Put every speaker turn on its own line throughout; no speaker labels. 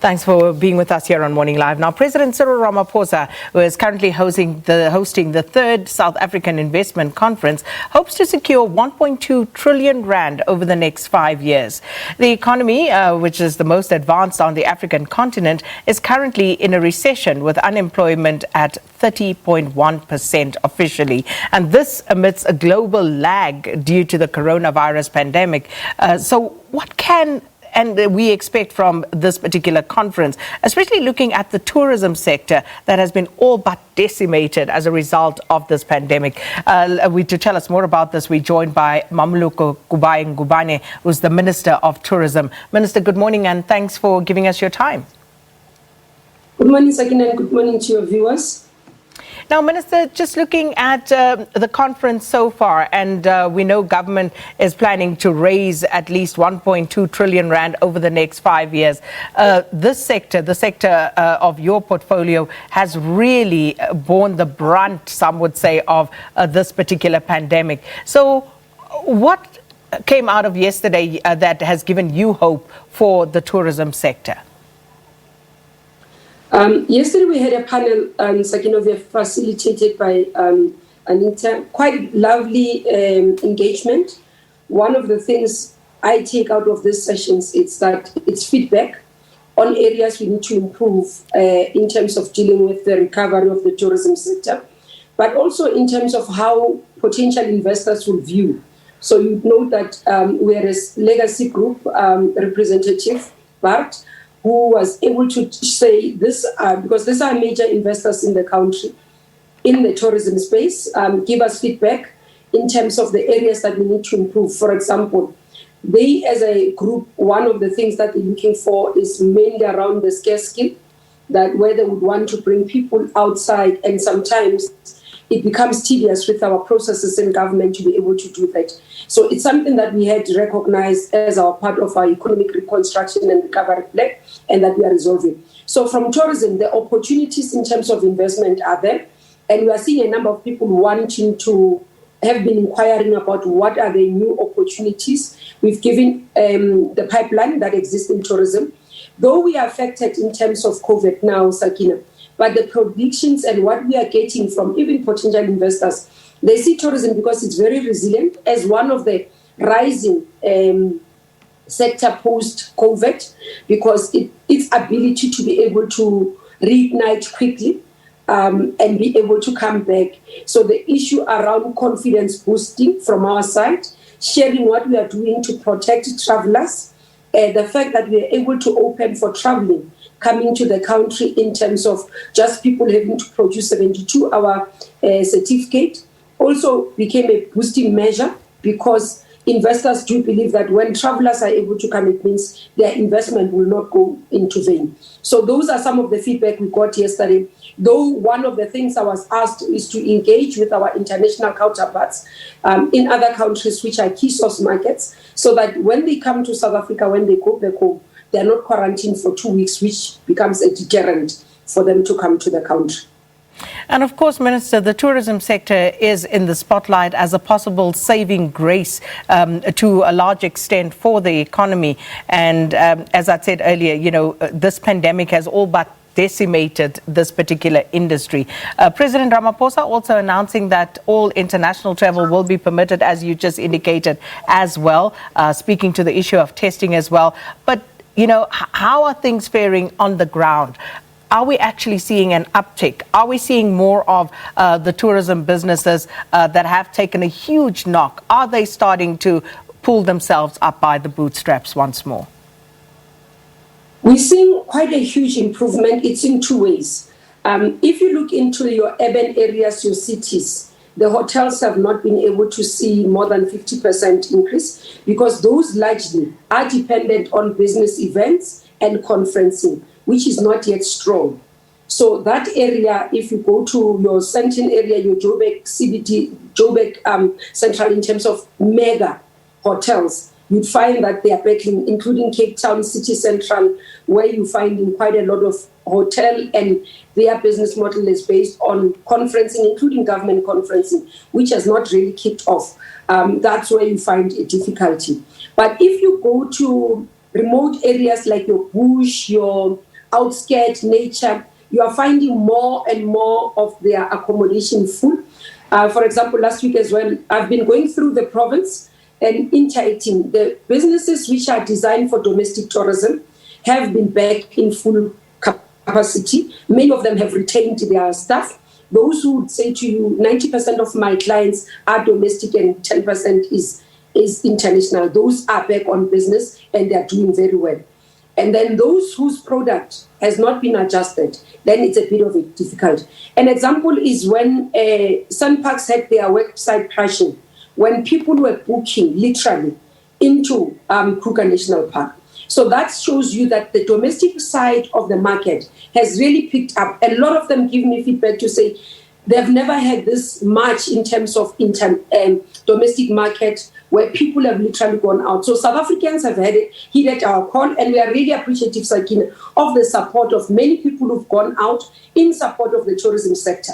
Thanks for being with us here on Morning Live. Now, President Cyril Ramaphosa, who is currently hosting the third South African Investment Conference, hopes to secure 1.2 trillion rand over the next 5 years. The economy, which is the most advanced on the African continent, is currently in a recession with unemployment at 30.1% officially. And this amidst a global lag due to the coronavirus pandemic. So what can we expect from this particular conference, especially looking at the tourism sector that has been all but decimated as a result of this pandemic? To tell us more about this, we're joined by Mmamoloko Kubayi-Ngubane, who's the Minister of Tourism. Minister, good morning and thanks for giving us your time.
Good morning, Sakina, and good morning to your viewers.
Now, Minister, just looking at the conference so far, and we know government is planning to raise at least 1.2 trillion rand over the next 5 years. This sector, the sector of your portfolio, has really borne the brunt, some would say, of this particular pandemic. So what came out of yesterday that has given you hope for the tourism sector?
Yesterday we had a panel, Sakina, facilitated by Anita, quite lovely engagement. One of the things I take out of these sessions is that it's feedback on areas we need to improve in terms of dealing with the recovery of the tourism sector, but also in terms of how potential investors will view. So you know that we are a legacy group representative, but who was able to say this, because these are major investors in the country, in the tourism space, give us feedback in terms of the areas that we need to improve. For example, they as a group, one of the things that they're looking for is mainly around the scarce skill, that where they would want to bring people outside, and sometimes it becomes tedious with our processes in government to be able to do that. So it's something that we had recognized as our part of our economic reconstruction and recovery plan, and that we are resolving. So from tourism, the opportunities in terms of investment are there, and we are seeing a number of people wanting to have been inquiring about what are the new opportunities. We've given the pipeline that exists in tourism, though we are affected in terms of COVID now, Sakina, but the predictions and what we are getting from even potential investors, they see tourism because it's very resilient as one of the rising sector post-COVID, because its ability to be able to reignite quickly and be able to come back. So the issue around confidence boosting from our side, sharing what we are doing to protect travelers, the fact that we are able to open for traveling, coming to the country in terms of just people having to produce 72-hour certificate, also became a boosting measure, because investors do believe that when travelers are able to come, it means their investment will not go into vain. So those are some of the feedback we got yesterday. Though one of the things I was asked is to engage with our international counterparts in other countries, which are key source markets, so that when they come to South Africa, when they go back home, they're not quarantined for 2 weeks, which becomes a deterrent for them to come to the country.
And of course, Minister, the tourism sector is in the spotlight as a possible saving grace to a large extent for the economy. And as I said earlier, you know, this pandemic has all but decimated this particular industry. President Ramaphosa also announcing that all international travel will be permitted, as you just indicated, as well, speaking to the issue of testing as well. But, you know, how are things faring on the ground? Are we actually seeing an uptick? Are we seeing more of the tourism businesses that have taken a huge knock? Are they starting to pull themselves up by the bootstraps once more?
We're seeing quite a huge improvement. It's in two ways. If you look into your urban areas, your cities, the hotels have not been able to see more than 50% increase, because those largely are dependent on business events and conferencing, which is not yet strong. So that area, if you go to your Sandton area, your Joburg CBD, Joburg Central, in terms of mega hotels, you'd find that they are battling, including Cape Town City Central, where you find in quite a lot of hotel, and their business model is based on conferencing, including government conferencing, which has not really kicked off. That's where you find a difficulty. But if you go to remote areas like your bush, your outskirt nature, you are finding more and more of their accommodation full. For example, last week as well, I've been going through the province and interacting. The businesses which are designed for domestic tourism have been back in full capacity. Many of them have retained their staff. Those who would say to you, 90% of my clients are domestic and 10% is international. Those are back on business and they're doing very well. And then those whose product has not been adjusted, then it's a bit of a difficult. An example is when Sun Parks had their website crashing, when people were booking literally into Kruger National Park. So that shows you that the domestic side of the market has really picked up. A lot of them give me feedback to say they've never had this much in terms of domestic market where people have literally gone out. So South Africans have heeded our call, and we are really appreciative, Sakina, of the support of many people who've gone out in support of the tourism sector.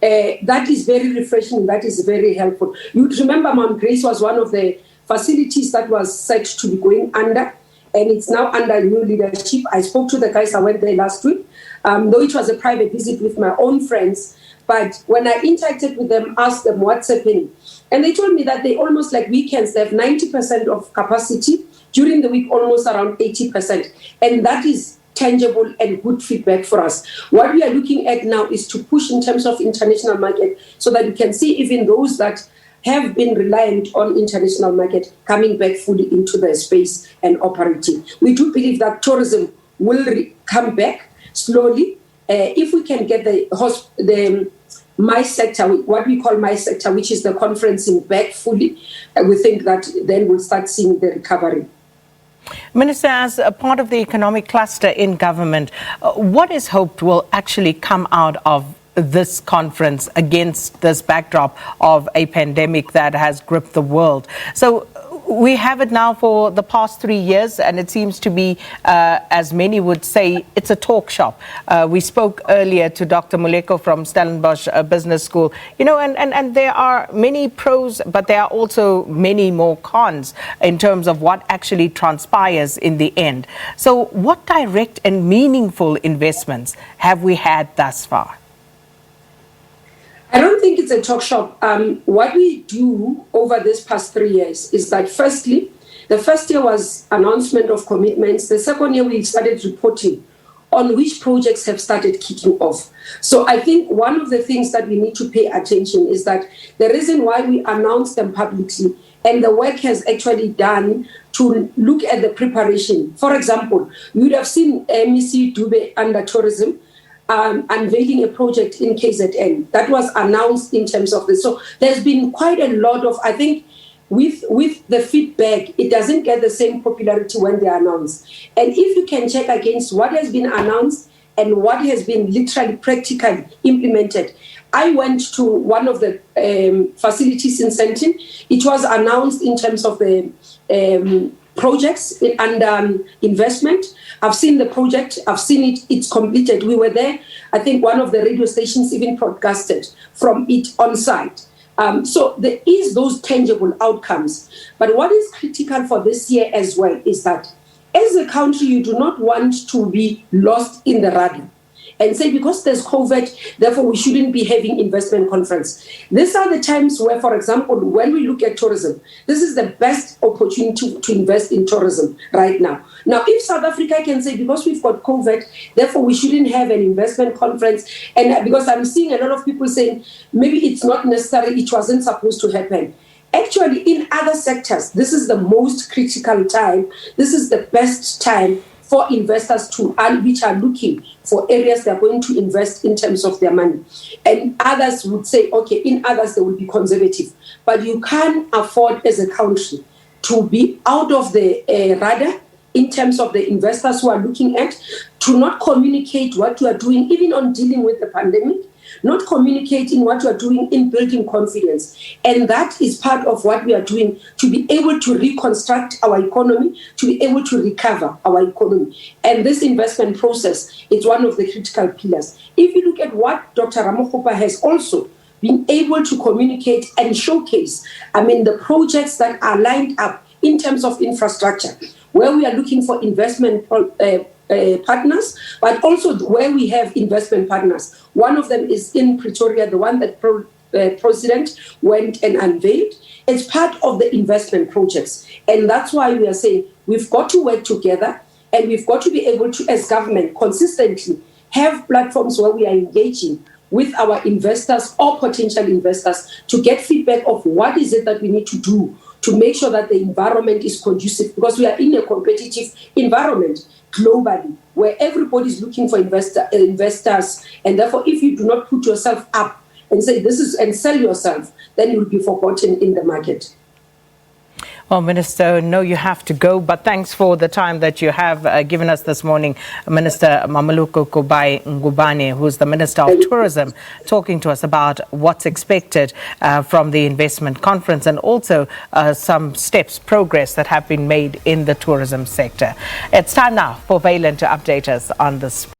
That is very refreshing. That is very helpful. You remember Mount Grace was one of the facilities that was set to be going under, and it's now under new leadership. I spoke to the guys, I went there last week, though it was a private visit with my own friends. But when I interacted with them, asked them what's happening, and they told me that they almost like weekends, they have 90% of capacity, during the week almost around 80%. And that is tangible and good feedback for us. What we are looking at now is to push in terms of international market so that we can see even those that have been reliant on international market coming back fully into the space and operating. We do believe that tourism will come back slowly. If we can get the my sector, what we call my sector, which is the conferencing back fully, we think that then we'll start seeing the recovery.
Minister, as a part of the economic cluster in government, what is hoped will actually come out of this conference against this backdrop of a pandemic that has gripped the world? So we have it now for the past 3 years, and it seems to be, as many would say, it's a talk shop. We spoke earlier to Dr. Moleko from Stellenbosch Business School, and there are many pros, but there are also many more cons in terms of what actually transpires in the end. So what direct and meaningful investments have we had thus far?
I don't think it's a talk shop. What we do over this past 3 years is that, firstly, the first year was announcement of commitments. The second year, we started reporting on which projects have started kicking off. So I think one of the things that we need to pay attention is that the reason why we announce them publicly and the work has actually done to look at the preparation. For example, you would have seen MEC Dube under tourism, unveiling a project in KZN that was announced in terms of this. So there's been quite a lot of, I think, with the feedback, it doesn't get the same popularity when they are announced. And if you can check against what has been announced and what has been literally practically implemented. I went to one of the facilities in Sentin. It was announced in terms of the projects and investment. I've seen the project, I've seen it, it's completed. We were there. I think one of the radio stations even broadcasted from it on site. So there is those tangible outcomes. But what is critical for this year as well is that as a country, you do not want to be lost in the radar and say, because there's COVID, therefore we shouldn't be having investment conference. These are the times where, for example, when we look at tourism, this is the best opportunity to invest in tourism right now. Now, if South Africa can say, because we've got COVID, therefore we shouldn't have an investment conference, and because I'm seeing a lot of people saying, maybe it's not necessary, it wasn't supposed to happen. Actually, in other sectors, this is the most critical time. This is the best time for investors which are looking for areas they're going to invest in terms of their money. And others would say, okay, in others they will be conservative. But you can't afford as a country to be out of the radar in terms of the investors who are looking at, to not communicate what you are doing, even on dealing with the pandemic, not communicating what you are doing in building confidence. And that is part of what we are doing to be able to reconstruct our economy, to be able to recover our economy. And this investment process is one of the critical pillars. If you look at what Dr. Ramaphosa has also been able to communicate and showcase, the projects that are lined up in terms of infrastructure, where we are looking for investment partners, but also where we have investment partners. One of them is in Pretoria, the one that President went and unveiled. It's part of the investment projects. And that's why we are saying we've got to work together, and we've got to be able to, as government, consistently have platforms where we are engaging with our investors or potential investors to get feedback of what is it that we need to do to make sure that the environment is conducive, because we are in a competitive environment globally where everybody is looking for investors. And therefore, if you do not put yourself up and say this is and sell yourself, then you will be forgotten in the market.
Well, Minister, no, you have to go, but thanks for the time that you have given us this morning. Minister Mmamoloko Kubayi-Ngubane, who's the Minister of Tourism, talking to us about what's expected from the investment conference, and also some progress that have been made in the tourism sector. It's time now for Valen to update us on this.